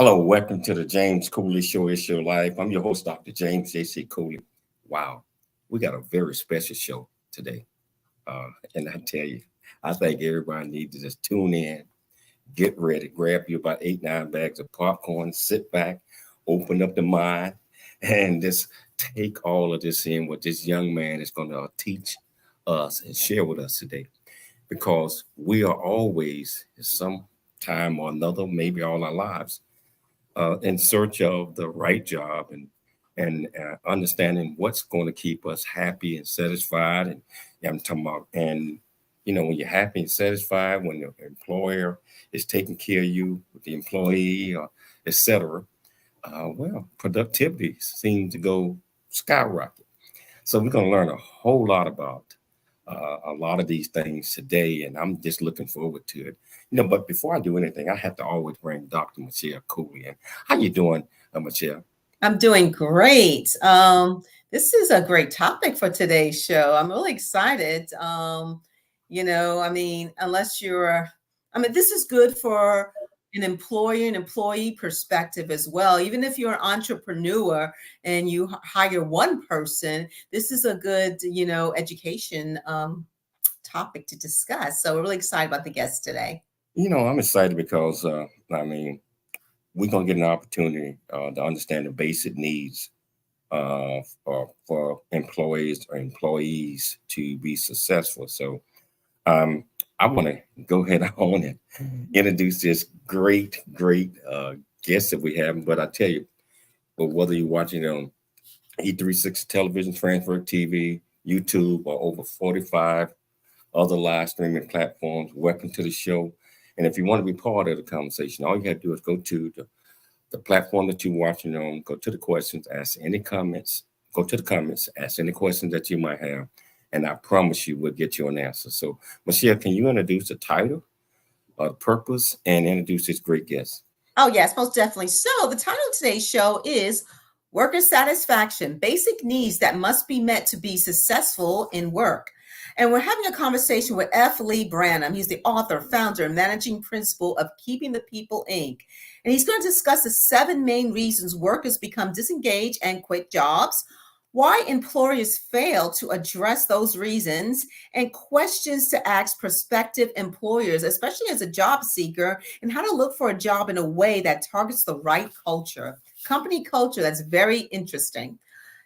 Hello, welcome to the James Cooley Show. It's your life. I'm your host, Dr. James J.C. Cooley. Wow, we got a very special show today. And I tell you, I think everybody needs to just tune in, get ready, grab you about 8, 9 bags of popcorn, sit back, open up the mind, and just take all of this in what this young man is going to teach us and share with us today. Because we are always, at some time or another, maybe all our lives, in search of the right job and understanding what's going to keep us happy and satisfied. And yeah, I'm talking about, and when you're happy and satisfied, when the employer is taking care of you with the employee, etc. Well, productivity seems to go skyrocket. So we're going to learn a whole lot about a lot of these things today, and I'm just looking forward to it. But before I do anything, I have to always bring Dr. Michelle Cooley in. How you doing, Michelle? I'm doing great. This is a great topic for today's show. I'm really excited. This is good for an employer and employee perspective as well. Even if you're an entrepreneur and you hire one person, this is a good, education topic to discuss. So we're really excited about the guest today. I'm excited because, we're going to get an opportunity to understand the basic needs for employees or employees to be successful. So I want to go ahead on and introduce this great guest that we have. But I tell you, whether you're watching it on E360 television, Transfer TV, YouTube, or over 45 other live streaming platforms, welcome to the show. And if you want to be part of the conversation, all you have to do is go to the platform that you're watching on, go to the questions, ask any comments, go to the comments, ask any questions that you might have, and I promise you we'll get you an answer. So, Michelle, can you introduce the title, the purpose, and introduce this great guest? Oh, yes, most definitely. So the title of today's show is Worker Satisfaction, Basic Needs That Must Be Met to Be Successful in Work. And we're having a conversation with F. Leigh Branham. He's the author, founder, and managing principal of Keeping the People, Inc. And he's going to discuss the 7 main reasons workers become disengaged and quit jobs, why employers fail to address those reasons, and questions to ask prospective employers, especially as a job seeker, and how to look for a job in a way that targets the right culture, company culture. That's very interesting.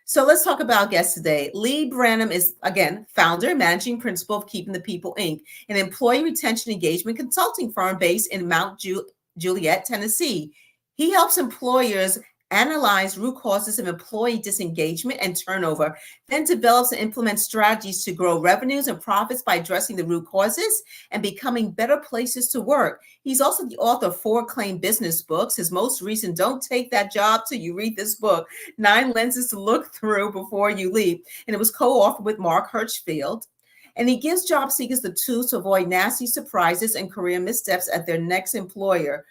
So let's talk about our guest today. Leigh Branham is, again, founder and managing principal of Keeping the People, Inc., an employee retention engagement consulting firm based in Mount Juliet, Tennessee. He helps employers analyze root causes of employee disengagement and turnover, then develops and implements strategies to grow revenues and profits by addressing the root causes and becoming better places to work. He's also the author of 4 acclaimed business books. His most recent, Don't Take That Job Till You Read This Book, 9 Lenses to Look Through Before You Leap. And it was co-authored with Mark Hirschfield. And he gives job seekers the tools to avoid nasty surprises and career missteps at their next employer.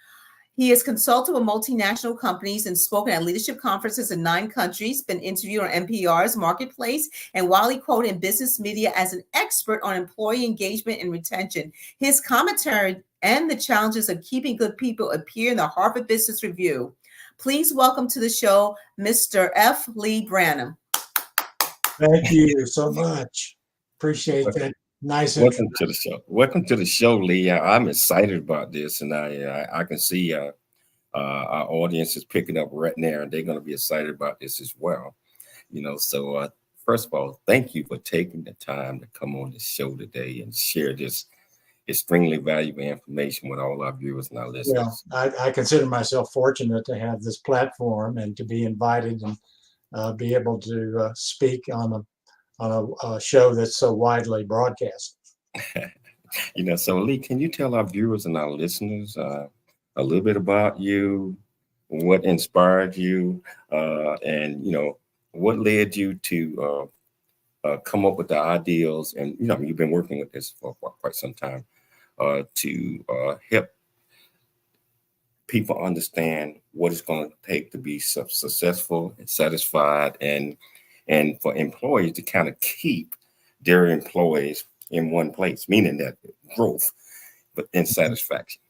He has consulted with multinational companies and spoken at leadership conferences in 9 countries, been interviewed on NPR's Marketplace and widely quoted in business media as an expert on employee engagement and retention. His commentary and the challenges of keeping good people appear in the Harvard Business Review. Please welcome to the show, Mr. F. Leigh Branham. Thank you so much. Appreciate that. Nice. Welcome to the show. Welcome to the show, Leigh. I'm excited about this, and I can see our audience is picking up right now, and they're going to be excited about this as well. So first of all, thank you for taking the time to come on the show today and share this extremely valuable information with all our viewers and our listeners. Well, I consider myself fortunate to have this platform and to be invited and be able to speak on a show that's so widely broadcast. So Leigh, can you tell our viewers and our listeners a little bit about you, what inspired you, and what led you to come up with the ideals? And you've been working with this for quite some time to help people understand what it's going to take to be successful and satisfied, and for employees to kind of keep their employees in one place, meaning that growth, but in satisfaction.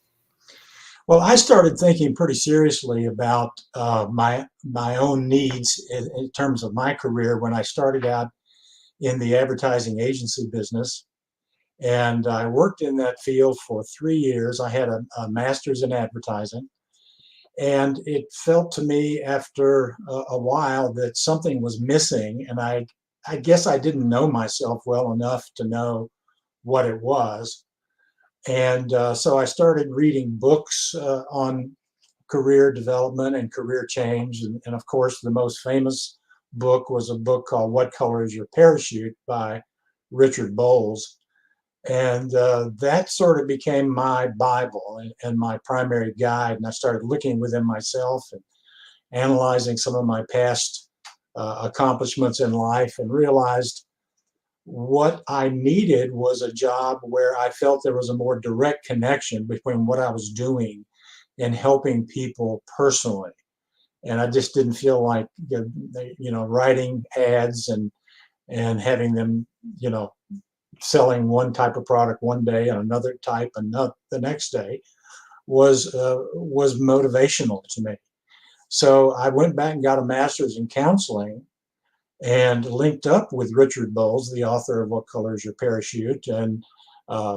Well, I started thinking pretty seriously about my own needs in terms of my career when I started out in the advertising agency business. And I worked in that field for 3 years. I had a master's in advertising. And it felt to me after a while that something was missing. And I guess I didn't know myself well enough to know what it was. And so I started reading books on career development and career change. And of course, the most famous book was a book called What Color is Your Parachute by Richard Bowles. And that sort of became my Bible and my primary guide. And I started looking within myself and analyzing some of my past accomplishments in life, and realized what I needed was a job where I felt there was a more direct connection between what I was doing and helping people personally. And I just didn't feel like, writing ads and having them, selling one type of product one day and another type the next day was motivational to me. So I went back and got a master's in counseling and linked up with Richard Bowles, the author of What Color is Your Parachute, and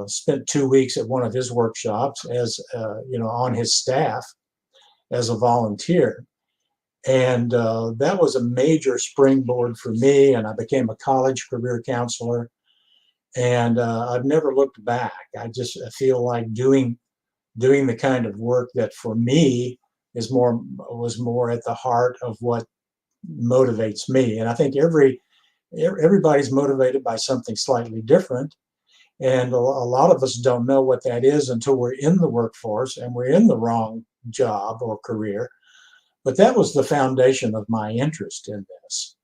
spent 2 weeks at one of his workshops as on his staff as a volunteer. And that was a major springboard for me, and I became a college career counselor. And I've never looked back. I feel like doing the kind of work that for me was more at the heart of what motivates me. And I think everybody's motivated by something slightly different. And a lot of us don't know what that is until we're in the workforce and we're in the wrong job or career. But that was the foundation of my interest in this.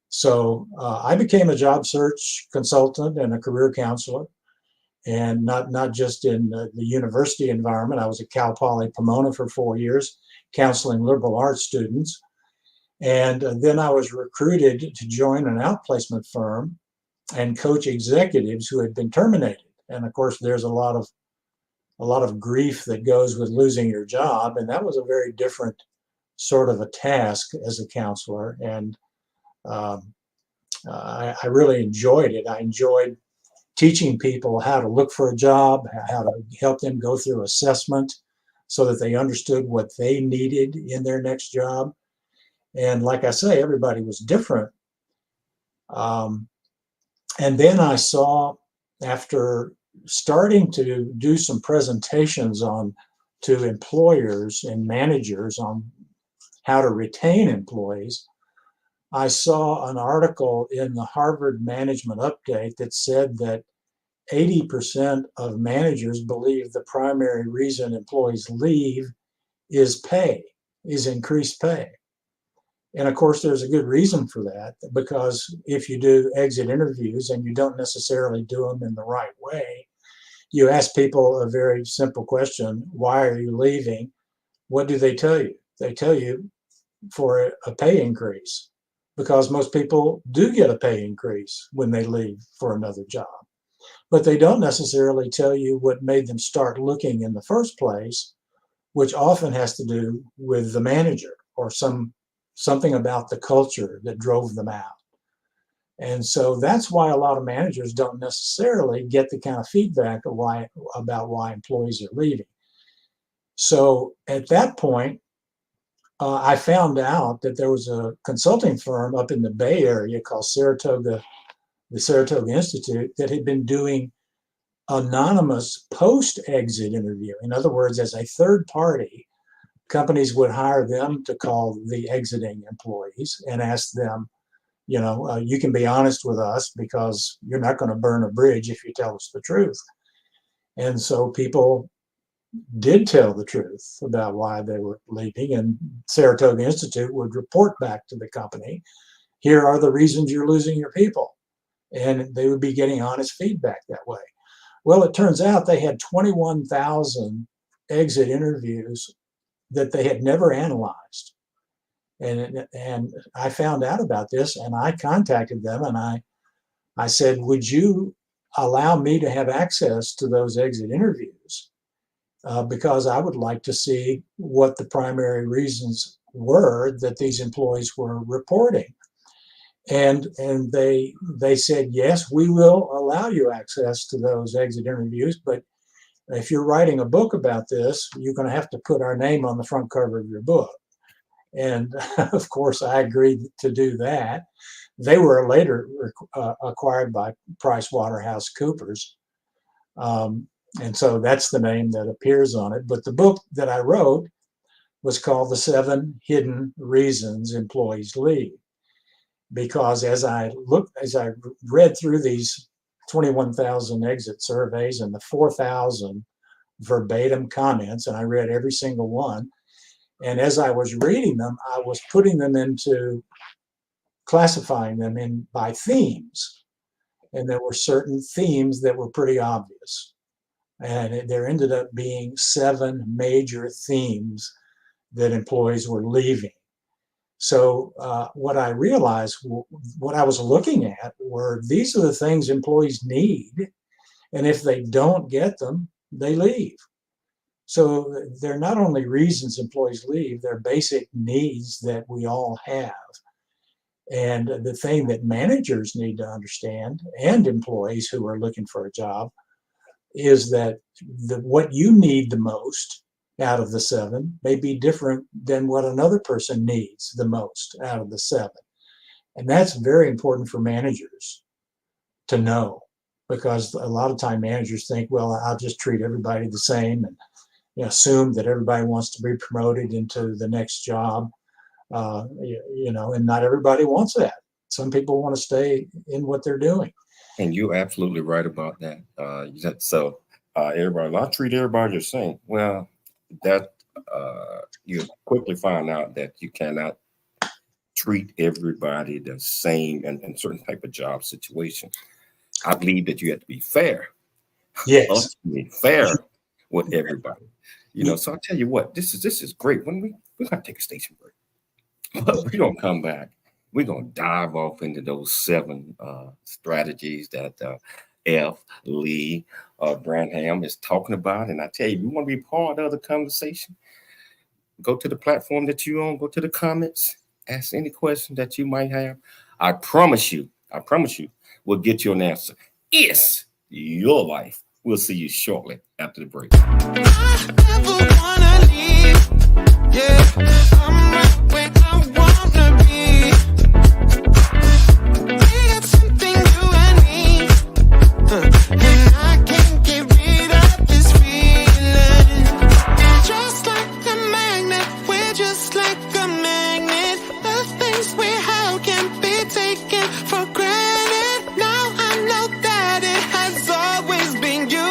So I became a job search consultant and a career counselor, and not just in the university environment. I was at Cal Poly Pomona for 4 years, counseling liberal arts students. And then I was recruited to join an outplacement firm and coach executives who had been terminated. And of course, there's a lot of grief that goes with losing your job, and that was a very different sort of a task as a counselor. And I really enjoyed it. I enjoyed teaching people how to look for a job, how to help them go through assessment so that they understood what they needed in their next job. And like I say, everybody was different. And then I saw, after starting to do some presentations to employers and managers on how to retain employees, I saw an article in the Harvard Management Update that said that 80% of managers believe the primary reason employees leave is increased pay. And of course, there's a good reason for that, because if you do exit interviews and you don't necessarily do them in the right way, you ask people a very simple question: why are you leaving? What do they tell you? They tell you for a pay increase, because most people do get a pay increase when they leave for another job. But they don't necessarily tell you what made them start looking in the first place, which often has to do with the manager or something about the culture that drove them out. And so that's why a lot of managers don't necessarily get the kind of feedback about why employees are leaving. So at that point, I found out that there was a consulting firm up in the Bay Area called the Saratoga Institute, that had been doing anonymous post-exit interview. In other words, as a third party, companies would hire them to call the exiting employees and ask them, you can be honest with us because you're not going to burn a bridge if you tell us the truth. And so people did tell the truth about why they were leaving, and Saratoga Institute would report back to the company, here are the reasons you're losing your people. And they would be getting honest feedback that way. Well, it turns out they had 21,000 exit interviews that they had never analyzed. And I found out about this, and I contacted them, and I said, would you allow me to have access to those exit interviews because I would like to see what the primary reasons were that these employees were reporting. And they said, yes, we will allow you access to those exit interviews, but if you're writing a book about this, you're going to have to put our name on the front cover of your book. And of course, I agreed to do that. They were later acquired by PricewaterhouseCoopers. And so that's the name that appears on it. But the book that I wrote was called The 7 Hidden Reasons Employees Leave. Because as I read through these 21,000 exit surveys and the 4,000 verbatim comments, and I read every single one, and as I was reading them, I was putting them into classifying them in by themes. And there were certain themes that were pretty obvious. And there ended up being 7 major themes that employees were leaving. So what I realized, what I was looking at were these are the things employees need. And if they don't get them, they leave. So they're not only reasons employees leave, they're basic needs that we all have. And the thing that managers need to understand, and employees who are looking for a job, is that what you need the most out of the 7 may be different than what another person needs the most out of the 7. And that's very important for managers to know, because a lot of time managers think, well, I'll just treat everybody the same and assume that everybody wants to be promoted into the next job, and not everybody wants that. Some people want to stay in what they're doing. And you're absolutely right about that. Everybody, I treat everybody the same. Well, that you quickly find out that you cannot treat everybody the same in certain type of job situation. I believe that you have to be fair. Yes, be fair with everybody. So I'll tell you what, this is great. When we're gonna take a station break, but we're gonna come back. We're gonna dive off into those 7 strategies that Leigh Branham is talking about. And I tell you, if you want to be part of the conversation, go to the platform that you're on, go to the comments, ask any question that you might have. I promise you, we'll get you an answer. It's your life. We'll see you shortly after the break. I never wanna leave. Yeah, I'm right where I wanna be. We got something you and me, and I can't get rid of this feeling. Just like a magnet, we're just like a magnet. The things we have can be taken for granted. Now I know that it has always been you.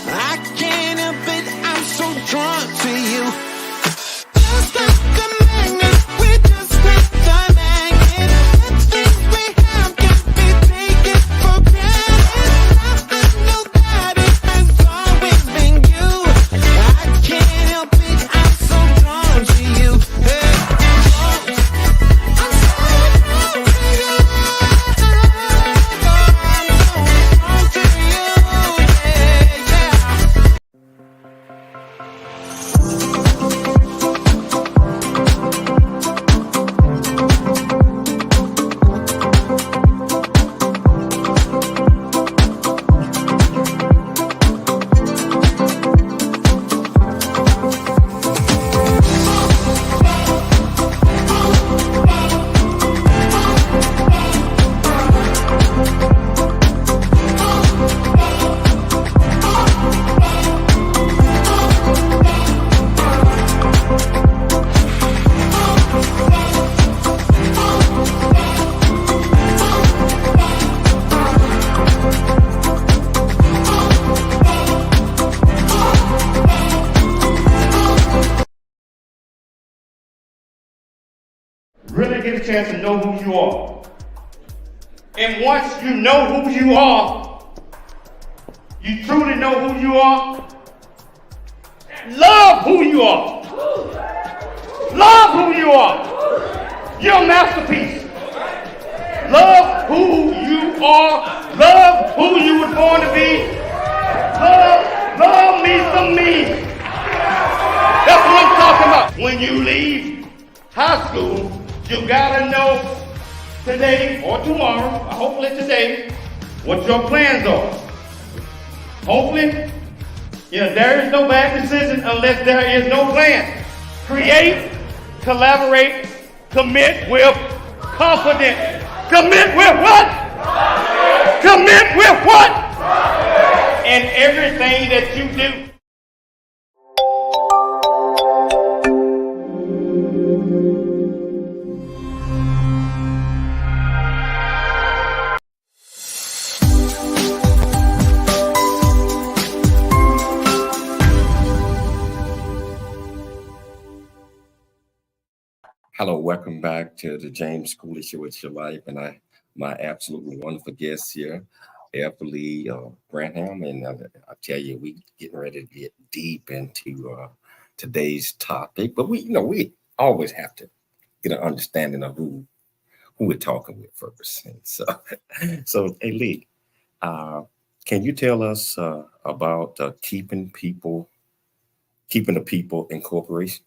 I can't help it, I'm so drawn to you. Just like a magnet, we're just like a magnet. The things we have can be taken for granted. Now I know that it has always been you. I can't help it, I'm so drawn to you. Hey, I'm so drawn to you. I'm so drawn to you. Yeah, yeah. Really get a chance to know who you are. And once you know who you are, you truly know who you are, love who you are. Love who you are. You're a masterpiece. Love who you are. Love who you were born to be. Love me some me. when you leave high school, you gotta know today or tomorrow, hopefully today, what your plans are. Hopefully, there is no bad decision unless there is no plan. Create, collaborate, commit with confidence. Commit with what? Commit with what? In everything that you do. Hello, welcome back to the James Cooley Show. It's your life, and my absolutely wonderful guest here, Leigh Branham, and I tell you, we getting ready to get deep into today's topic. But we always have to get an understanding of who we're talking with first. And so hey Leigh, can you tell us about keeping the people in corporation?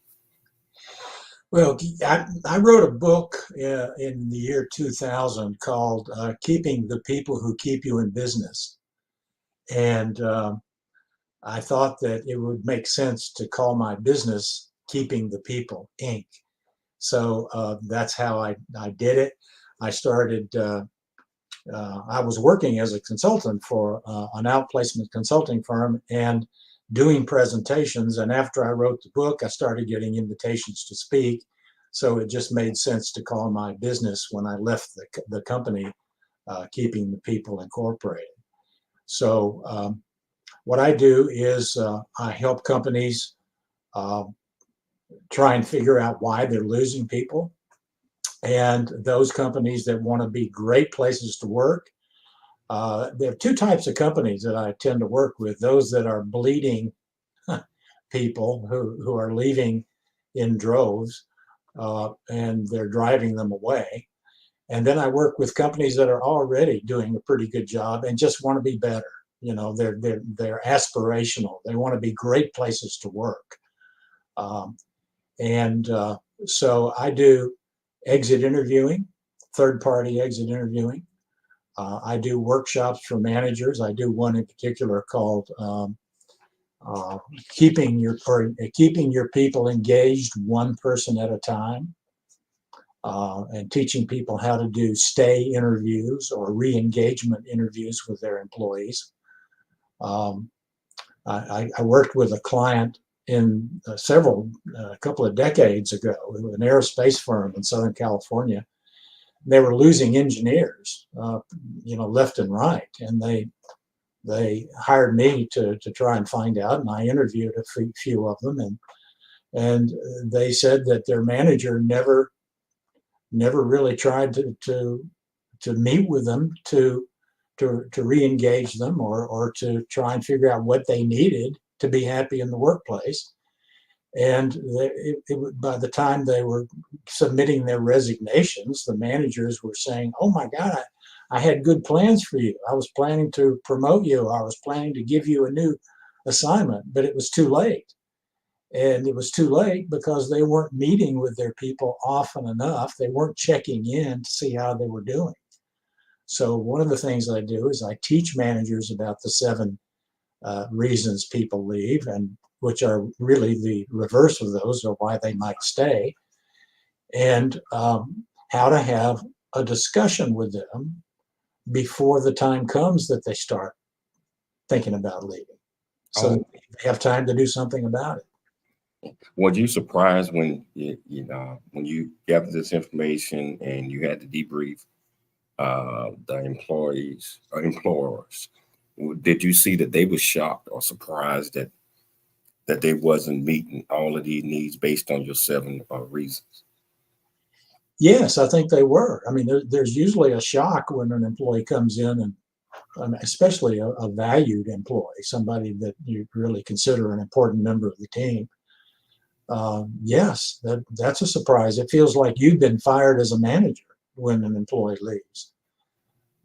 Well, I wrote a book in the year 2000 called Keeping the People Who Keep You in Business. And I thought that it would make sense to call my business Keeping the People, Inc. So that's how I did it. I started, I was working as a consultant for an outplacement consulting firm and doing presentations, and after I wrote the book, I started getting invitations to speak. So it just made sense to call my business, when I left the company, Keeping the People Incorporated. So what I do is I help companies try and figure out why they're losing people, and those companies that want to be great places to work. There are two types of companies that I tend to work with: those that are bleeding people who are leaving in droves, and they're driving them away. And then I work with companies that are already doing a pretty good job and just want to be better. They're aspirational. They want to be great places to work. So I do exit interviewing, third-party exit interviewing. I do workshops for managers. I do one in particular called keeping your people engaged, one person at a time, and teaching people how to do stay interviews or re-engagement interviews with their employees. I worked with a client in a couple of decades ago, an aerospace firm in Southern California. They were losing engineers, left and right, and they hired me to try and find out, and I interviewed a few of them, and they said that their manager never really tried to meet with them to re-engage them or to try and figure out what they needed to be happy in the workplace. And by the time they were submitting their resignations, the managers were saying, "Oh my God, I had good plans for you. I was planning to promote you. I was planning to give you a new assignment, but it was too late." And it was too late because they weren't meeting with their people often enough. They weren't checking in to see how they were doing. So one of the things I do is I teach managers about the 7 reasons people leave, and which are really the reverse of those, or why they might stay, and how to have a discussion with them before the time comes that they start thinking about leaving, so that they have time to do something about it. Were you surprised when you gathered this information and you had to debrief the employees or employers? Did you see that they were shocked or surprised that they wasn't meeting all of these needs based on your 7 reasons? Yes, I think they were. I mean, there's usually a shock when an employee comes in, and especially a valued employee, somebody that you really consider an important member of the team. Yes, that's a surprise. It feels like you've been fired as a manager when an employee leaves.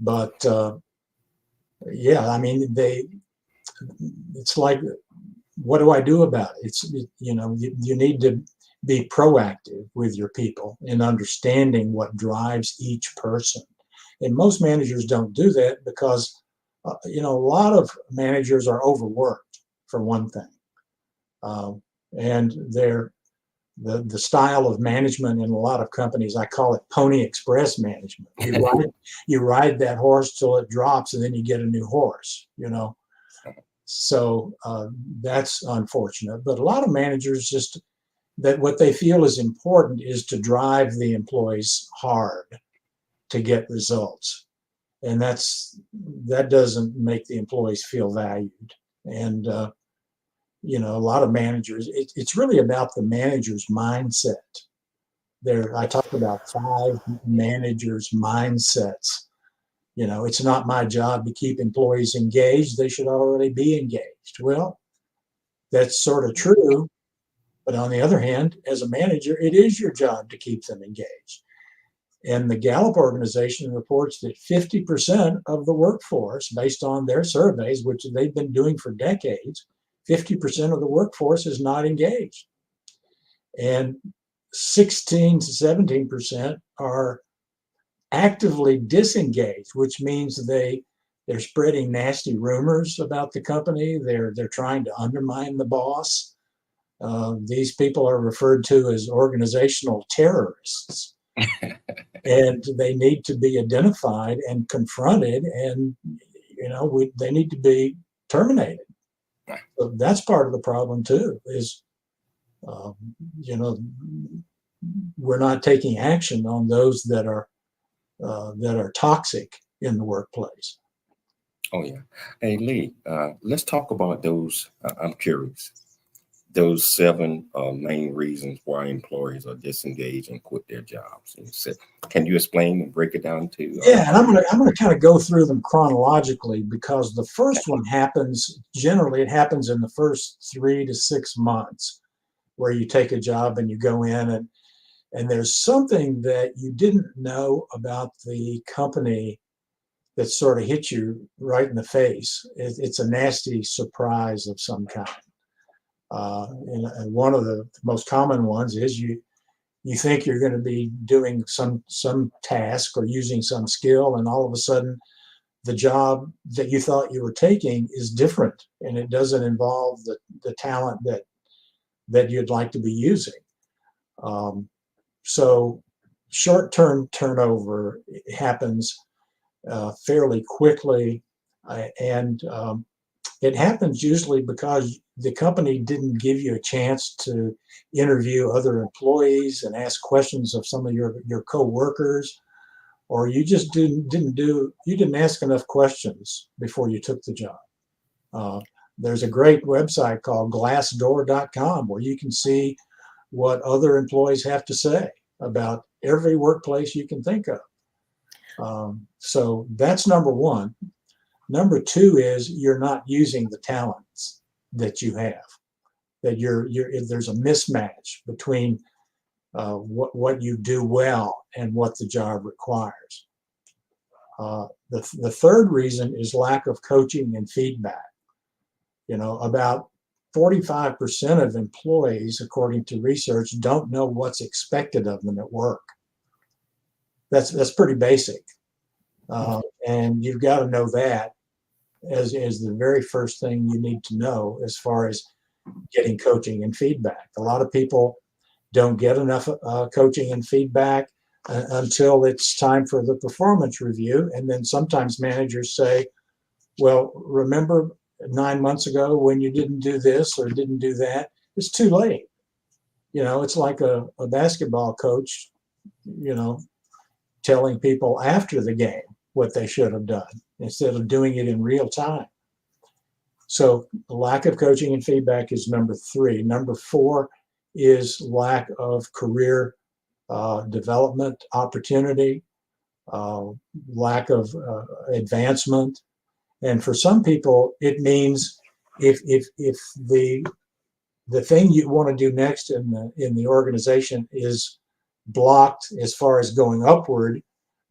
But yeah, I mean, it's like, what do I do about it? You need to be proactive with your people in understanding what drives each person. And most managers don't do that because, a lot of managers are overworked, for one thing. And the style of management in a lot of companies, I call it Pony Express management. You ride that horse till it drops, and then you get a new horse, So that's unfortunate. But a lot of managers just, that what they feel is important is to drive the employees hard to get results. And that doesn't make the employees feel valued. And, a lot of managers, it's really about the manager's mindset. I talk about 5 managers' mindsets. It's not my job to keep employees engaged. They should already be engaged. Well, that's sort of true. But on the other hand, as a manager, it is your job to keep them engaged. And the Gallup organization reports that 50% of the workforce, based on their surveys, which they've been doing for decades, 50% of the workforce is not engaged. And 16 to 17% are actively disengaged, which means they're spreading nasty rumors about the company. They're trying to undermine the boss. These people are referred to as organizational terrorists. And they need to be identified and confronted, and they need to be terminated. So that's part of the problem too, is we're not taking action on those that are toxic in the workplace. Oh yeah. Hey Leigh, let's talk about those. I'm curious. Those 7 main reasons why employees are disengaged and quit their jobs. And so, can you explain and break it down to? Yeah, and I'm gonna kind of go through them chronologically, because the first one generally it happens in the first 3 to 6 months, where you take a job and you go in and there's something that you didn't know about the company that sort of hit you right in the face. It's a nasty surprise of some kind. And one of the most common ones is you think you're going to be doing some task or using some skill, and all of a sudden the job that you thought you were taking is different, and it doesn't involve the talent that you'd like to be using. So short-term turnover happens fairly quickly, and it happens usually because the company didn't give you a chance to interview other employees and ask questions of some of your co-workers, or you just didn't ask enough questions before you took the job. There's a great website called glassdoor.com where you can see what other employees have to say about every workplace you can think of. So that's number one. Number 2 is you're not using the talents that you have. That there's a mismatch between what you do well and what the job requires. The third reason is lack of coaching and feedback. About 45% of employees, according to research, don't know what's expected of them at work. That's pretty basic. And you've got to know that as the very first thing you need to know as far as getting coaching and feedback. A lot of people don't get enough coaching and feedback until it's time for the performance review. And then sometimes managers say, well, remember 9 months ago when you didn't do this or didn't do that? It's too late. It's like a basketball coach, telling people after the game what they should have done instead of doing it in real time. So the lack of coaching and feedback is number 3. Number 4 is lack of career development opportunity, lack of advancement. And for some people, it means if the thing you want to do next in the organization is blocked as far as going upward,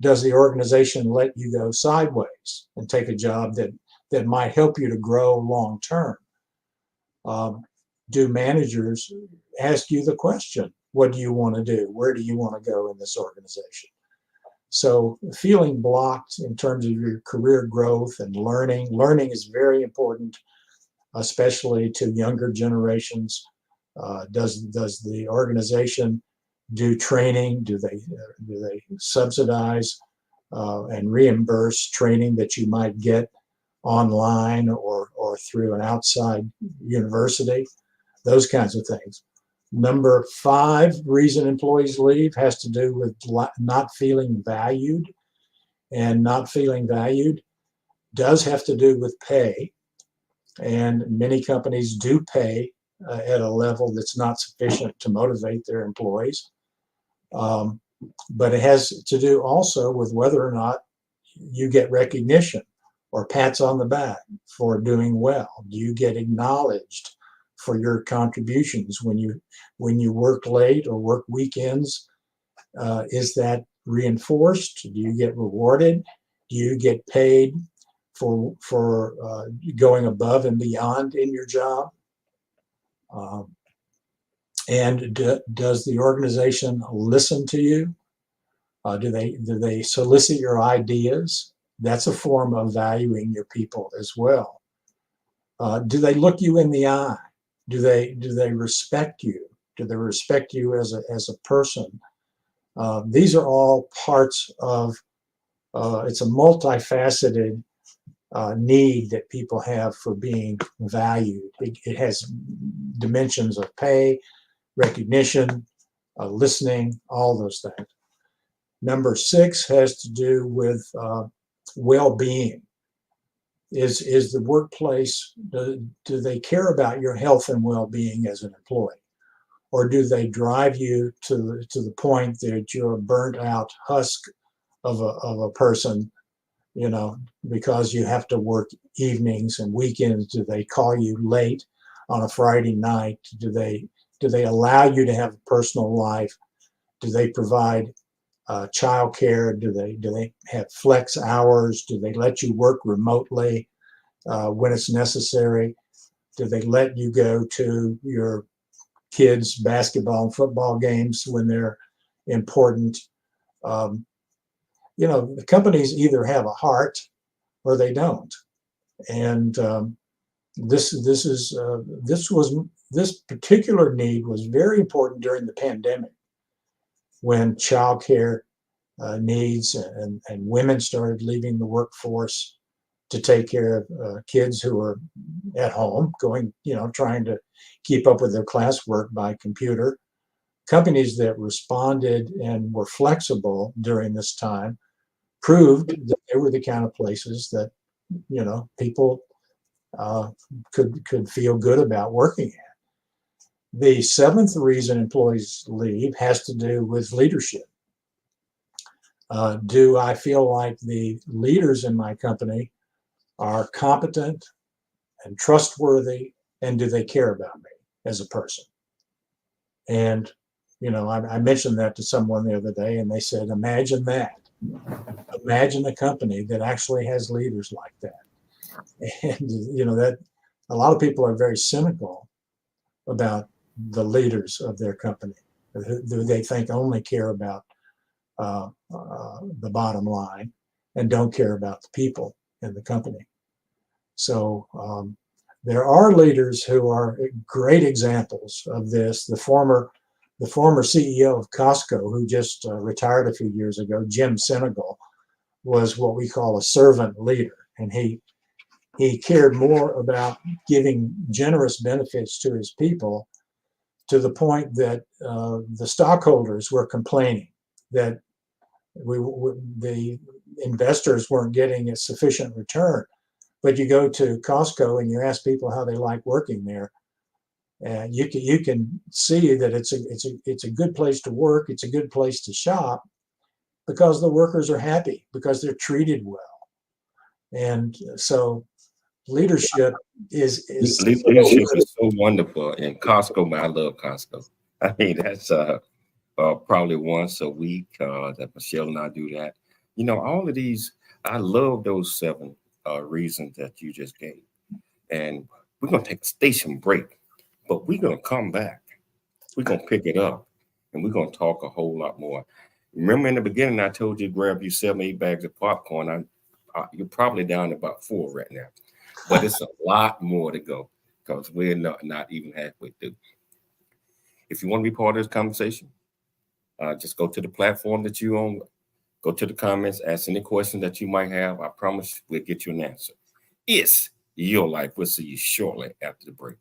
does the organization let you go sideways and take a job that might help you to grow long term? Do managers ask you the question, what do you want to do? Where do you want to go in this organization? So feeling blocked in terms of your career growth and learning is very important, especially to younger generations. Does the organization do training? Do they subsidize and reimburse training that you might get online or through an outside university? Those kinds of things. Number 5 reason employees leave has to do with not feeling valued, and not feeling valued does have to do with pay, and many companies do pay at a level that's not sufficient to motivate their employees. But it has to do also with whether or not you get recognition or pats on the back for doing well. Do you get acknowledged for your contributions when you work late or work weekends? Is that reinforced? Do you get rewarded? Do you get paid for going above and beyond in your job? And does the organization listen to you? Do they solicit your ideas? That's a form of valuing your people as well. Do they look you in the eye? Do they respect you? Do they respect you as a person? These are all parts of it's a multifaceted need that people have for being valued. It has dimensions of pay, recognition, listening, all those things. Number 6 has to do with well-being. Is the workplace, do they care about your health and well-being as an employee? Or do they drive you to the point that you're a burnt out husk of a person, because you have to work evenings and weekends? Do they call you late on a Friday night? Do they allow you to have a personal life? Do they provide child care? Do they have flex hours? Do they let you work remotely when it's necessary? Do they let you go to your kids' basketball and football games when they're important? The companies either have a heart or they don't. And this particular need was very important during the pandemic, when childcare needs and women started leaving the workforce to take care of kids who were at home, trying to keep up with their classwork by computer. Companies that responded and were flexible during this time proved that they were the kind of places that people could feel good about working at. The 7th reason employees leave has to do with leadership. Do I feel like the leaders in my company are competent and trustworthy, and do they care about me as a person? And I mentioned that to someone the other day, and they said, imagine that. Imagine a company that actually has leaders like that. And that a lot of people are very cynical about the leaders of their company. They think only care about the bottom line and don't care about the people in the company. So there are leaders who are great examples of this. The former CEO of Costco, who just retired a few years ago, Jim Sinegal, was what we call a servant leader, and he cared more about giving generous benefits to his people, to the point that the stockholders were complaining that the investors weren't getting a sufficient return. But you go to Costco and you ask people how they like working there, and you can see that it's a good place to work. It's a good place to shop because the workers are happy, because they're treated well. And so leadership is so wonderful in Costco. Man, I love Costco. I mean, that's probably once a week that Michelle and I do that. All of these, I love those 7 reasons that you just gave. And we're going to take a station break, but we're going to come back. We're going to pick it up and we're going to talk a whole lot more. Remember in the beginning, I told you to grab you 7-8 bags of popcorn. You're probably down to about 4 right now, but it's a lot more to go because we're not even halfway through. If you want to be part of this conversation, just go to the platform that you're on, go to the comments, ask any questions that you might have. I promise we'll get you an answer. It's your life. We'll see you shortly after the break.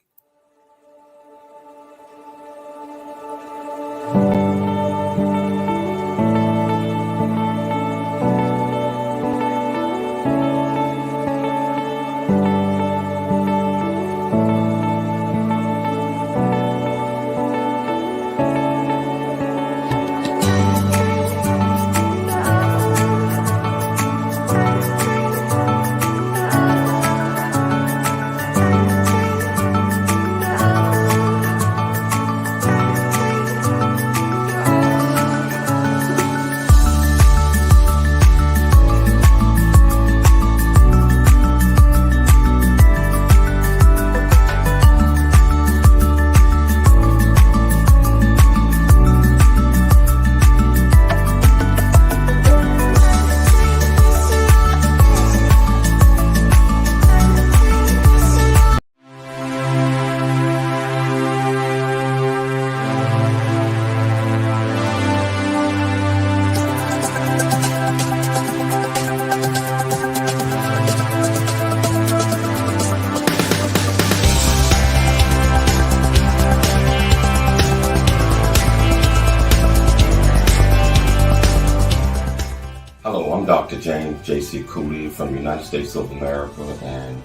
I'm Dr. James 𝐔𝐘𝐒 from the United States of America, and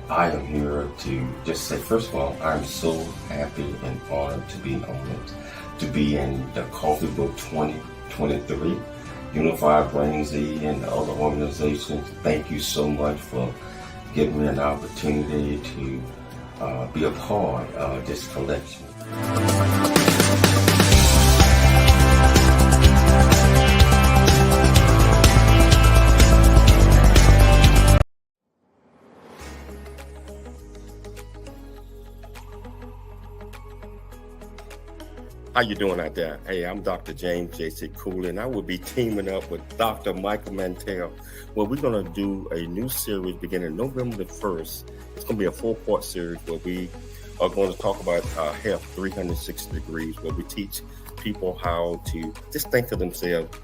I am here to just say, first of all, I'm so happy and honored to be in the Coffee Book 2023, Unified Brain Z and the other organizations. Thank you so much for giving me an opportunity to be a part of this collection. How you doing out there? Hey, I'm Dr. James 𝐔𝐘𝐒, and I will be teaming up with Dr. Michael Mantell. Well, we're going to do a new series beginning November the 1st. It's going to be a 4-part series where we are going to talk about health 360 degrees, where we teach people how to just think of themselves.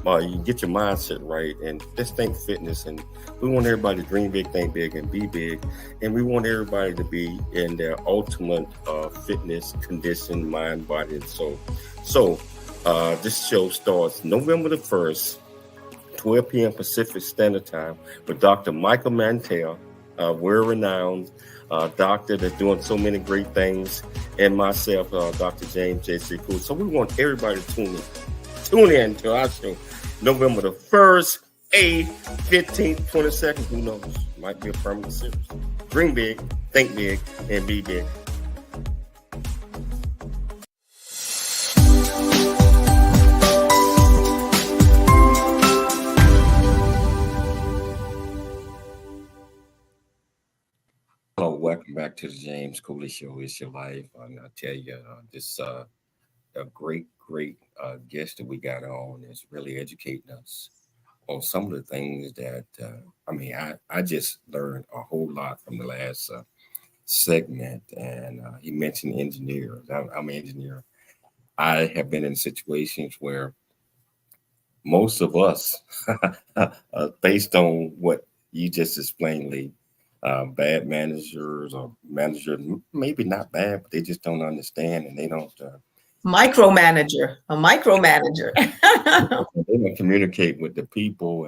You get your mindset right and just think fitness. And we want everybody to dream big, think big, and be big. And we want everybody to be in their ultimate fitness, condition, mind, body, and soul. So this show starts November the 1st, 12 p.m. Pacific Standard Time with Dr. Michael Mantell, world-renowned doctor that's doing so many great things, and myself, Dr. James 𝐔𝐘𝐒. So we want everybody to tune in to our show November the 1st, 8th, 15th, 22nd. Who knows? Might be a permanent series. Dream big, think big, and be big. Hello, welcome back to the James Cooley Show. It's your life. And I tell you, this a great guest that we got on is really educating us on some of the things that I just learned a whole lot from the last segment. And he mentioned engineers. I'm an engineer. I have been in situations where most of us, based on what you just explained, Leigh, bad managers or managers, maybe not bad, but they just don't understand and they don't a micromanager. They don't communicate with the people,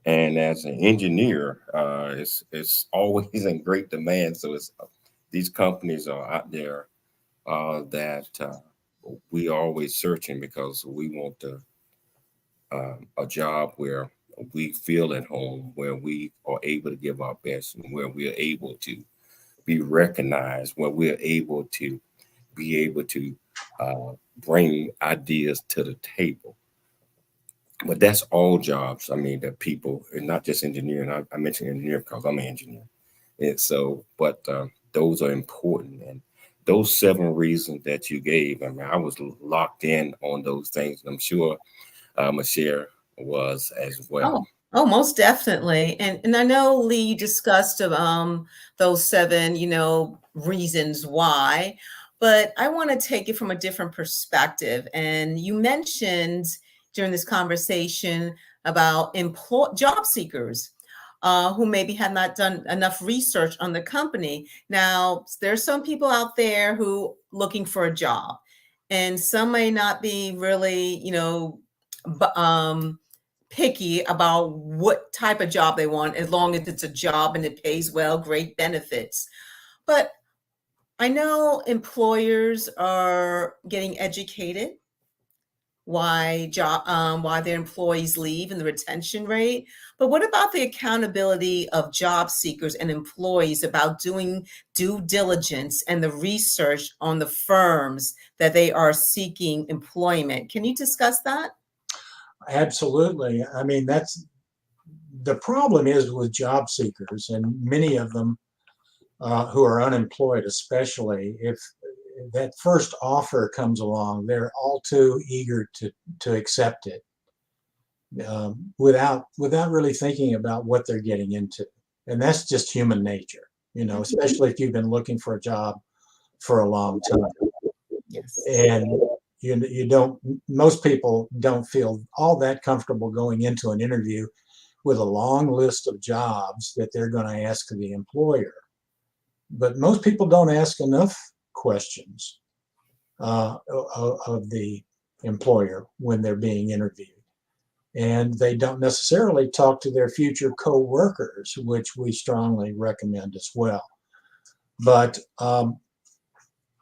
and as an engineer, it's always in great demand. So it's these companies are out there that we are always searching because we want a job where we feel at home, where we are able to give our best, and where we are able to be recognized, where we're able to bring ideas to the table. But that's all jobs. I mean, that people, and not just engineering. I mentioned engineer because I'm an engineer. And so, but those are important. And those 7 reasons that you gave, I mean, I was locked in on those things. And I'm sure Michelle was as well. Oh, most definitely. And I know, Leigh, you discussed those 7, reasons why, but I want to take it from a different perspective. And you mentioned during this conversation about job seekers who maybe have not done enough research on the company. Now, there's some people out there who looking for a job, and some may not be really, picky about what type of job they want, as long as it's a job and it pays well, great benefits. But I know employers are getting educated why their employees leave and the retention rate. But what about the accountability of job seekers and employees about doing due diligence and the research on the firms that they are seeking employment? Can you discuss that? Absolutely. I mean, that's the problem is with job seekers, and many of them who are unemployed, especially if that first offer comes along, they're all too eager to accept it without really thinking about what they're getting into. And that's just human nature, especially if you've been looking for a job for a long time. Yes. And most people don't feel all that comfortable going into an interview with a long list of jobs that they're going to ask the employer. But most people don't ask enough questions of the employer when they're being interviewed. And they don't necessarily talk to their future co-workers, which we strongly recommend as well. But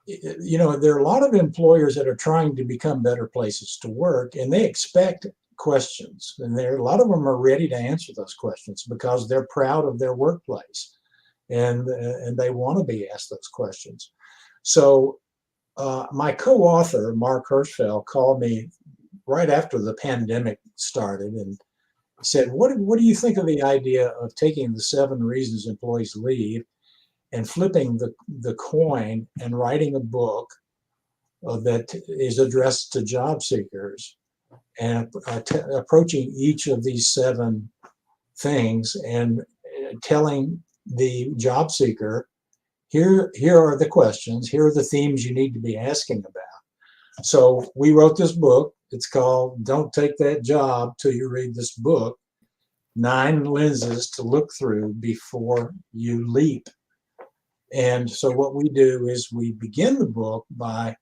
there are a lot of employers that are trying to become better places to work, and they expect questions. And a lot of them are ready to answer those questions because they're proud of their workplace, and they want to be asked those questions. So my co-author, Mark Hirschfeld, called me right after the pandemic started and said, what do you think of the idea of taking the 7 reasons employees leave and flipping the coin and writing a book that is addressed to job seekers and approaching each of these 7 things and telling the job seeker, here are the questions, here are the themes you need to be asking about. So we wrote this book. It's called Don't Take That Job Till You Read This Book, 9 lenses to look through before you leap. And so what we do is we begin the book by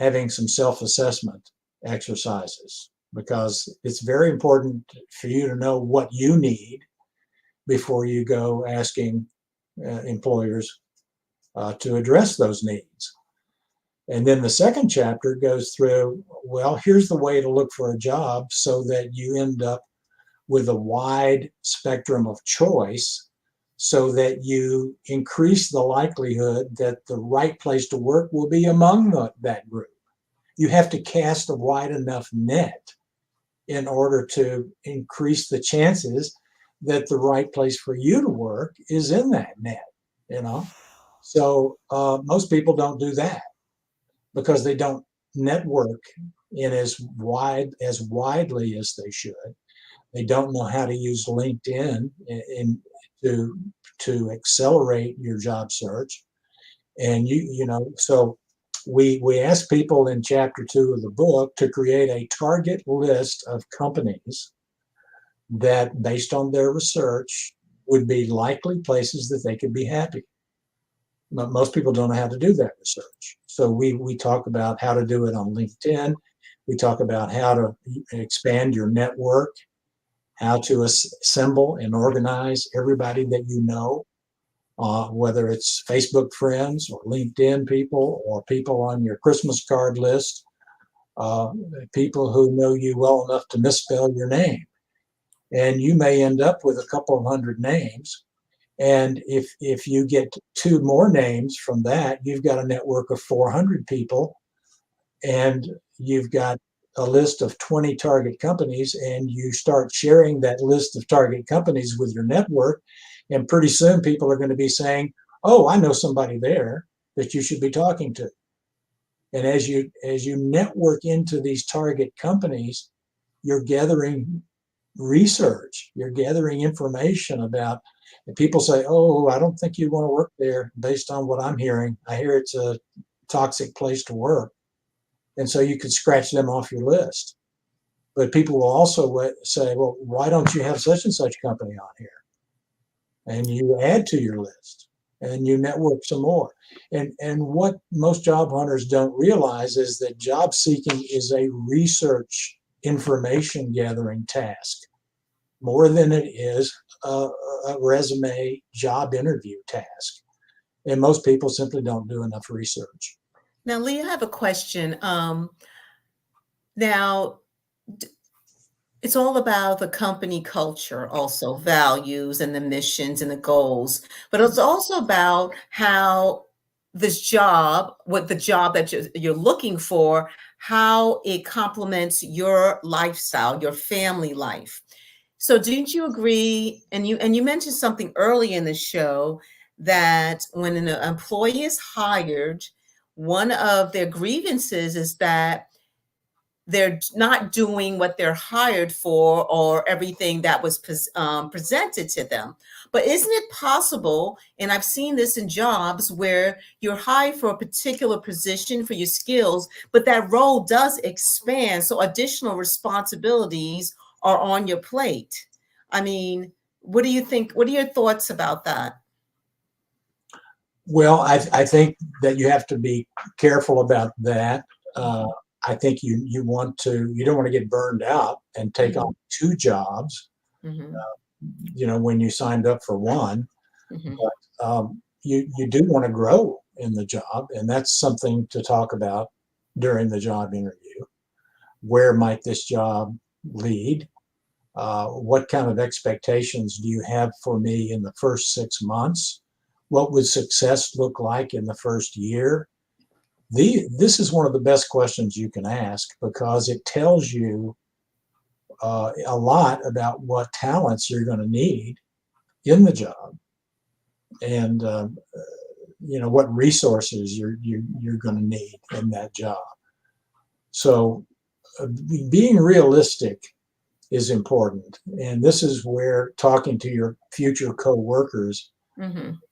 having some self-assessment exercises, because it's very important for you to know what you need before you go asking employers to address those needs. And then the second chapter goes through, well, here's the way to look for a job so that you end up with a wide spectrum of choice, so that you increase the likelihood that the right place to work will be among that group. You have to cast a wide enough net in order to increase the chances that the right place for you to work is in that net, So most people don't do that because they don't network in as widely as they should. They don't know how to use LinkedIn to accelerate your job search. And so we ask people in chapter 2 of the book to create a target list of companies that, based on their research, would be likely places that they could be happy. But most people don't know how to do that research. So we talk about how to do it on LinkedIn. We talk about how to expand your network, how to assemble and organize everybody that you know, whether it's Facebook friends or LinkedIn people or people on your Christmas card list, people who know you well enough to misspell your name. And you may end up with a couple of hundred names. And if you get 2 more names from that, you've got a network of 400 people, and you've got a list of 20 target companies, and you start sharing that list of target companies with your network. And pretty soon people are going to be saying, oh, I know somebody there that you should be talking to. And as you network into these target companies, you're gathering research, you're gathering information about, and people say, oh, I don't think you want to work there based on what I'm hearing. I hear it's a toxic place to work. And so you could scratch them off your list. But people will also say, well, why don't you have such and such company on here? And you add to your list and you network some more. And what most job hunters don't realize is that job seeking is a research information gathering task more than it is a resume job interview task. And most people simply don't do enough research. Now, Leigh, I have a question. Now, it's all about the company culture, also values and the missions and the goals, but it's also about how this job, what the job that you're looking for, how it complements your lifestyle, your family life. So didn't you agree, and you mentioned something early in the show, that when an employee is hired, one of their grievances is that they're not doing what they're hired for or everything that was presented to them. But isn't it possible, and I've seen this in jobs where you're hired for a particular position for your skills, but that role does expand, so additional responsibilities are on your plate? I mean, what do you think? What are your thoughts about that? Well, I think that you have to be careful about that. I think you don't want to get burned out and take on two jobs, when you signed up for one. But you do want to grow in the job, and that's something to talk about during the job interview. Where might this job lead? What kind of expectations do you have for me in the first 6 months? What would success look like in the first year? This is one of the best questions you can ask, because it tells you a lot about what talents you're going to need in the job, and what resources you're going to need in that job. So being realistic is important, and this is where talking to your future co-workers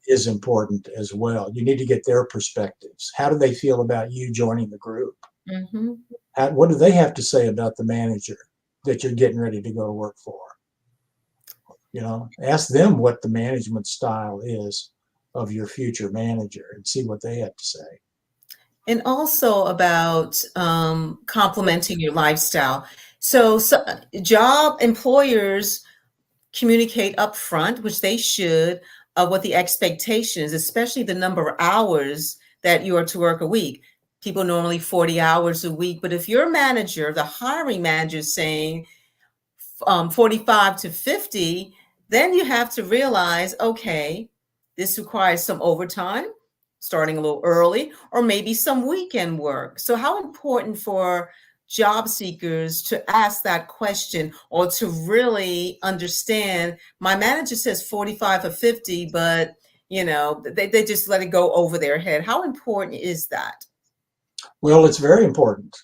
is important as well. You need to get their perspectives. How do they feel about you joining the group? What do they have to say about the manager that you're getting ready to go to work for? Ask them what the management style is of your future manager and see what they have to say. And also about complementing your lifestyle. So job employers communicate upfront, which they should, of what the expectation is, especially the number of hours that you are to work a week. People normally 40 hours a week, but if your manager, the hiring manager, is saying 45 to 50, then you have to realize, okay, this requires some overtime, starting a little early, or maybe some weekend work. So how important for job seekers to ask that question, or to really understand, my manager says 45 or 50, but they just let it go over their head. How important is that? Well, it's very important.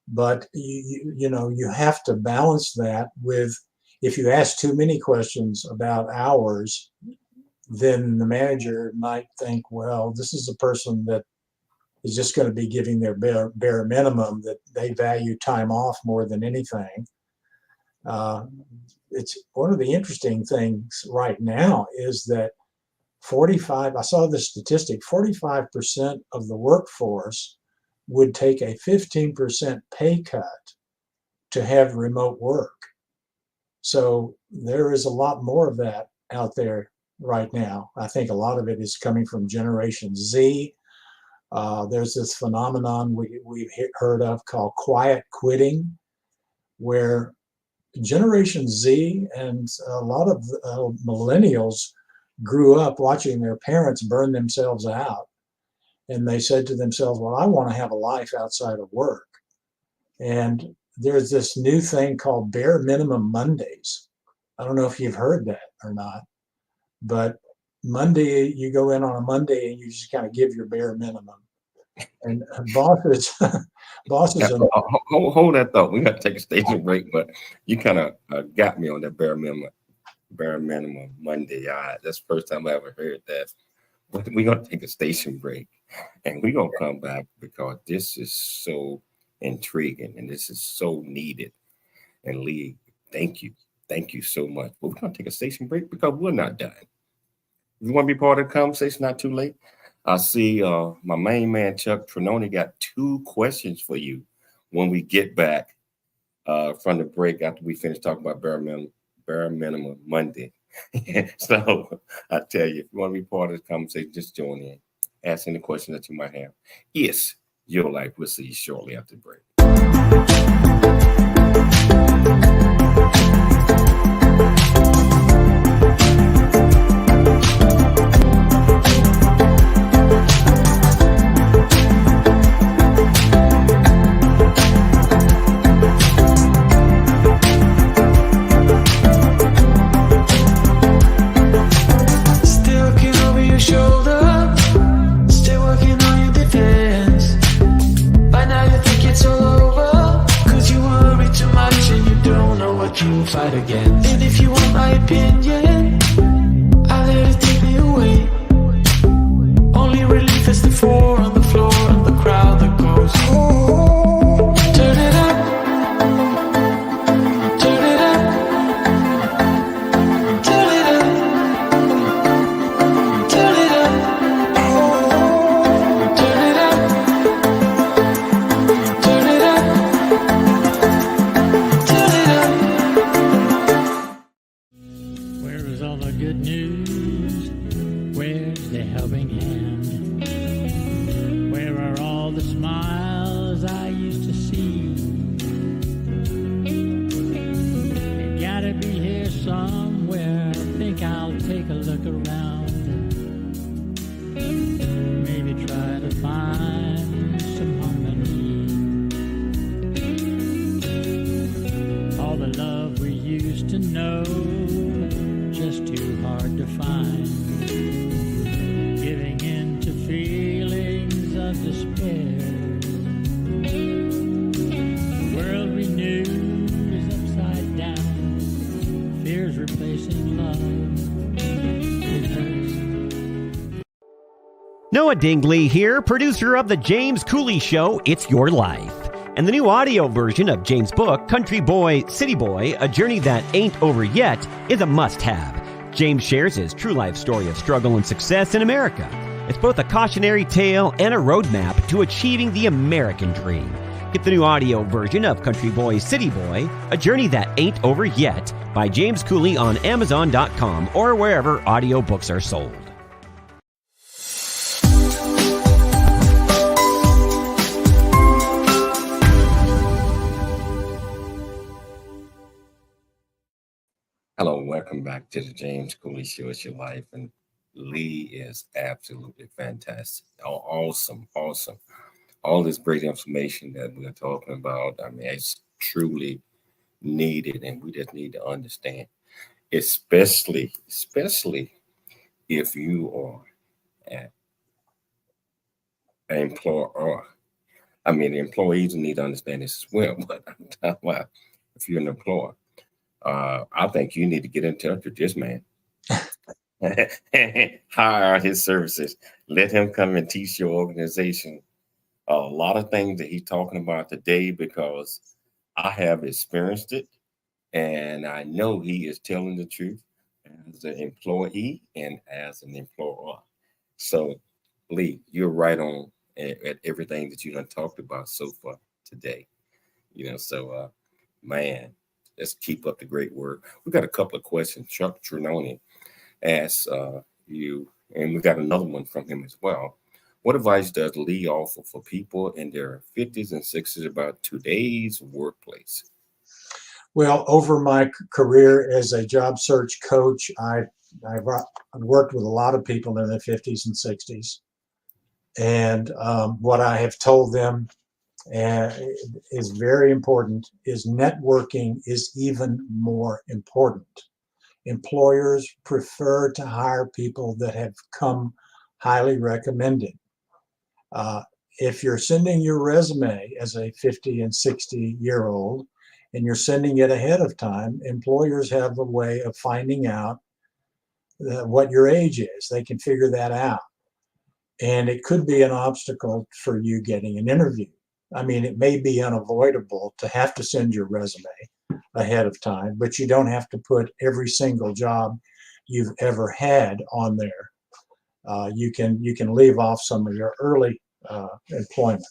But you have to balance that with, if you ask too many questions about hours, then the manager might think, well, this is a person that is just going to be giving their bare minimum, that they value time off more than anything. It's one of the interesting things right now is that I saw the statistic, 45% of the workforce would take a 15% pay cut to have remote work. So there is a lot more of that out there right now. I think a lot of it is coming from Generation Z. There's this phenomenon we've heard of called quiet quitting, where Generation Z and a lot of millennials grew up watching their parents burn themselves out. And they said to themselves, well, I want to have a life outside of work. And there's this new thing called bare minimum Mondays. I don't know if you've heard that or not, but Monday, you go in on a Monday and you just kind of give your bare minimum. And bosses, bosses, Yeah, hold that thought. We got to take a station break, but you kind of got me on that bare minimum Monday. That's the first time I ever heard that. But we're going to take a station break, and we're going to come back because this is so intriguing and this is so needed. And Leigh, thank you. Thank you so much. But we're going to take a station break because we're not done. If you want to be part of the conversation, not too late. I see my main man, Chuck Trinoni, got 2 questions for you when we get back from the break after we finish talking about bare minimum Monday. So I tell you, if you want to be part of the conversation, just join in. Ask any question that you might have. It's your life. We'll see you shortly after the break. You fight again. And if you want my opinion, I let it take me away. Only relief is the 4 on the floor and the crowd that goes, oh, turn it up, turn it up, turn it up, turn it up, oh, turn it up, turn it up, turn it up. Good news, where's the helping hand? Where are all the smiles I used to see? It gotta be here somewhere. I think I'll take a look around. Maybe try to find some harmony. All the love we used to know, just too hard to find. Giving in to feelings of despair. The world we knew is upside down. Fears replacing love. Noah Dingley here, producer of The James Cooley Show, It's Your Life. And the new audio version of James' book, Country Boy, City Boy, A Journey That Ain't Over Yet, is a must-have. James shares his true life story of struggle and success in America. It's both a cautionary tale and a roadmap to achieving the American dream. Get the new audio version of Country Boy, City Boy, A Journey That Ain't Over Yet by James Cooley on Amazon.com or wherever audiobooks are sold. Hello, welcome back to the James Cooley Show. It's Your Life. And Leigh is absolutely fantastic. Awesome. All this great information that we're talking about, I mean, it's truly needed, and we just need to understand, especially if you are an employer. I mean, the employees need to understand this as well, but I'm talking about if you're an employer. I think you need to get in touch with this man. Hire his services. Let him come and teach your organization a lot of things that he's talking about today, because I have experienced it and I know he is telling the truth as an employee and as an employer. So, Leigh, you're right on at everything that you done talked about so far today. So man, let's keep up the great work. We got a couple of questions. Chuck Trinoni asks you, and we got another one from him as well. What advice does Leigh offer for people in their 50s and 60s about today's workplace? Well, over my career as a job search coach, I've worked with a lot of people in their 50s and 60s. And what I have told them is very important, is networking is even more important. employers prefer to hire people that have come highly recommended. If you're sending your resume as a 50 and 60-year-old and you're sending it ahead of time, employers have a way of finding out what your age is. They can figure that out. And it could be an obstacle for you getting an interview. I mean, it may be unavoidable to have to send your resume ahead of time, but you don't have to put every single job you've ever had on there. You can leave off some of your early employment.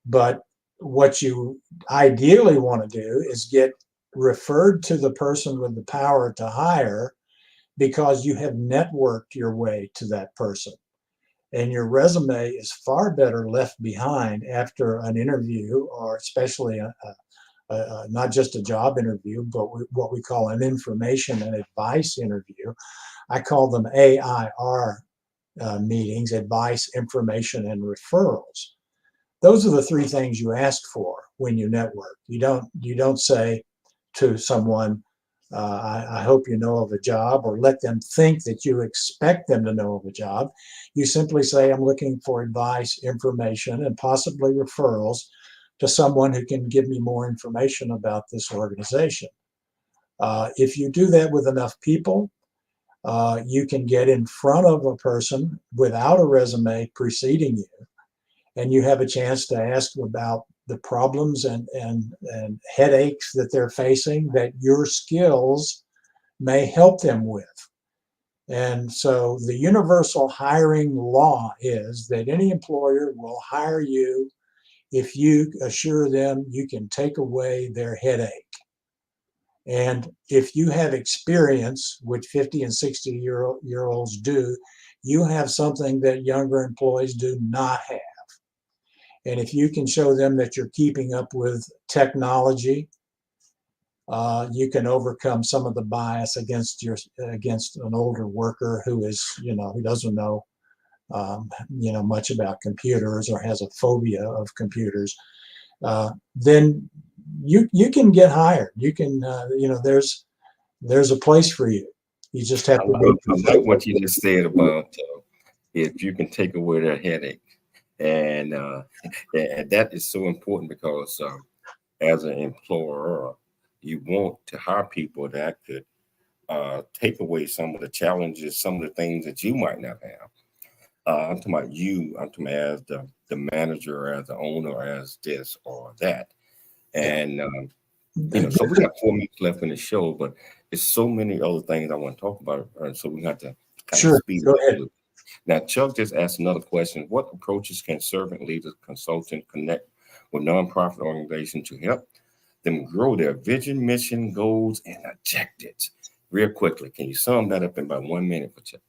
But what you ideally want to do is get referred to the person with the power to hire, because you have networked your way to that person. And your resume is far better left behind after an interview, or especially not just a job interview, but what we call an information and advice interview. I call them AIR meetings: advice, information, and referrals. Those are the three things you ask for when you network. You don't say to someone, I hope you know of a job, or let them think that you expect them to know of a job. You simply say, I'm looking for advice, information, and possibly referrals to someone who can give me more information about this organization. If you do that with enough people, you can get in front of a person without a resume preceding you, and you have a chance to ask them about the problems and headaches that they're facing that your skills may help them with. And so the universal hiring law is that any employer will hire you if you assure them you can take away their headache. And if you have experience, which 50 and 60-year-olds do, you have something that younger employees do not have. And if you can show them that you're keeping up with technology, you can overcome some of the bias against an older worker who doesn't know much about computers or has a phobia of computers. Then you can get hired. You can there's a place for you. You just have to. I like what you just said about if you can take away that headache. And that is so important, because as an employer, you want to hire people that could take away some of the challenges, some of the things that you might not have. I'm talking about you. I'm talking as the manager, as the owner, as this or that. And so we got 4 minutes left in the show, but there's so many other things I want to talk about, so we have to kind of speed it up a little bit. Now, Chuck just asked another question. What approaches can servant leaders, consultants connect with nonprofit organizations to help them grow their vision, mission, goals, and objectives? Real quickly, can you sum that up in about 1 minute for Chuck?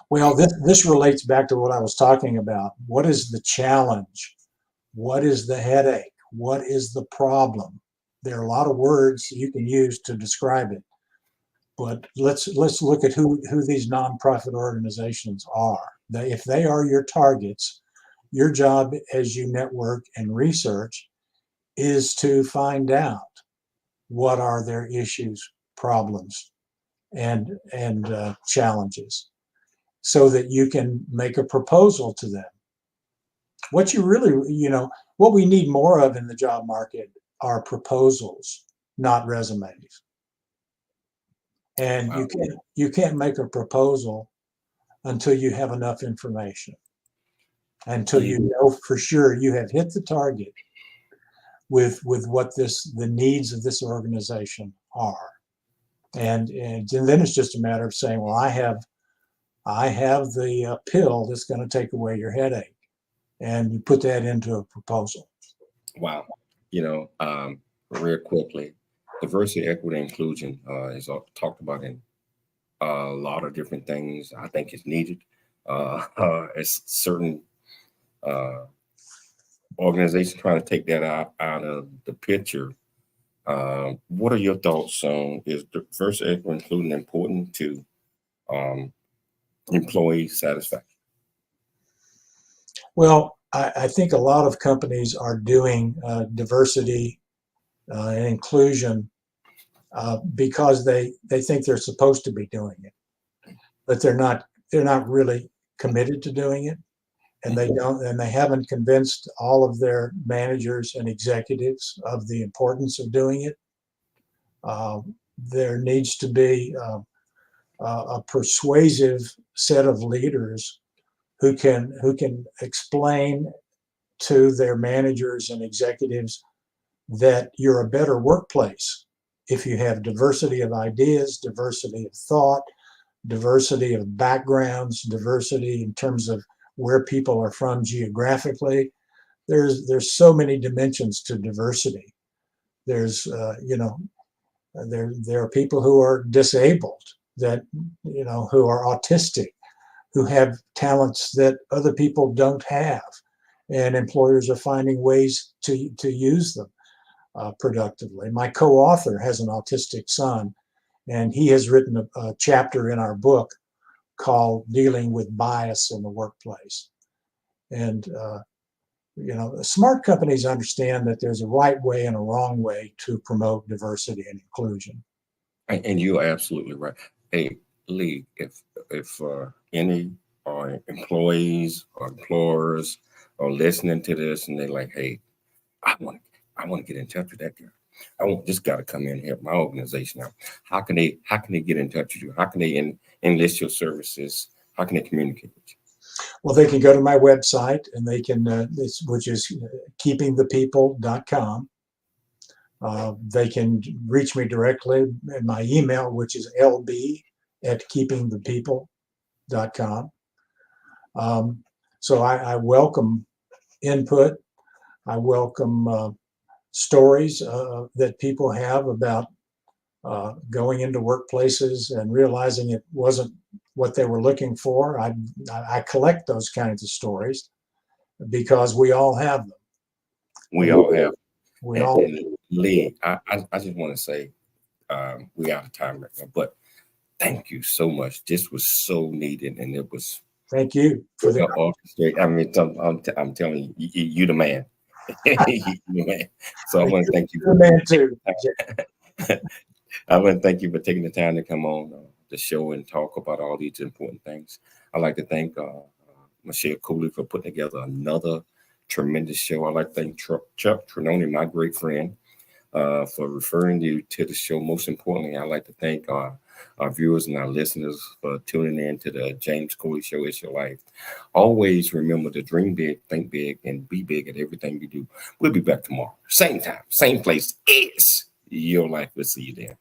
Well, this relates back to what I was talking about. What is the challenge? What is the headache? What is the problem? There are a lot of words you can use to describe it. But let's look at who these nonprofit organizations are. If they are your targets, your job as you network and research is to find out what are their issues, problems, and challenges, so that you can make a proposal to them. What you really, what we need more of in the job market are proposals, not resumes. And wow. You can't make a proposal until you have enough information, until you know for sure you have hit the target with what the needs of this organization are. And then it's just a matter of saying, well, I have the pill that's going to take away your headache, and you put that into a proposal. Wow. Real quickly, diversity, equity, inclusion is talked about in a lot of different things. I think it's needed. It's certain organizations trying to take that out of the picture. What are your thoughts on, is diversity, equity, inclusion important to employee satisfaction? Well, I think a lot of companies are doing diversity and inclusion because they think they're supposed to be doing it, but they're not really committed to doing it, and they haven't convinced all of their managers and executives of the importance of doing it. There needs to be a persuasive set of leaders who can explain to their managers and executives that you're a better workplace if you have diversity of ideas, diversity of thought, diversity of backgrounds, diversity in terms of where people are from geographically. There's so many dimensions to diversity. There's there are people who are disabled, that who are autistic, who have talents that other people don't have, and employers are finding ways to use them productively. My co-author has an autistic son, and he has written a chapter in our book called Dealing with Bias in the Workplace. And smart companies understand that there's a right way and a wrong way to promote diversity and inclusion. And you're absolutely right. Hey, Leigh, if any employees or employers are listening to this and they're like, hey, I want to get in touch with that girl. I want this guy to come in and help my organization out. How can they get in touch with you? How can they enlist your services? How can they communicate with you? Well, they can go to my website, and they can, which is 𝐇𝐎𝐿𝐒𝐒𝐒𝑖𝑛𝑔.com. They can reach me directly in my email, which is lb@keepingthepeople.com. So I welcome input. I welcome stories that people have about going into workplaces and realizing it wasn't what they were looking for. I collect those kinds of stories because we all have them. We all have. Leigh, I just want to say we out of time right now, but thank you so much. This was so needed, and it was. Thank you for the orchestrate. I mean, I'm telling you, you the man. You the man. So I want to thank you. The man too. I want to thank you for taking the time to come on the show and talk about all these important things. I'd like to thank Michelle Cooley for putting together another tremendous show. I'd like to thank Chuck Trinoni, my great friend, for referring you to the show. Most importantly, I'd like to thank our viewers and our listeners for tuning in to the James Cooley Show. It's Your Life. Always remember to dream big, think big, and be big at everything you do. We'll be back tomorrow. Same time, same place. It's Your Life. We'll see you there.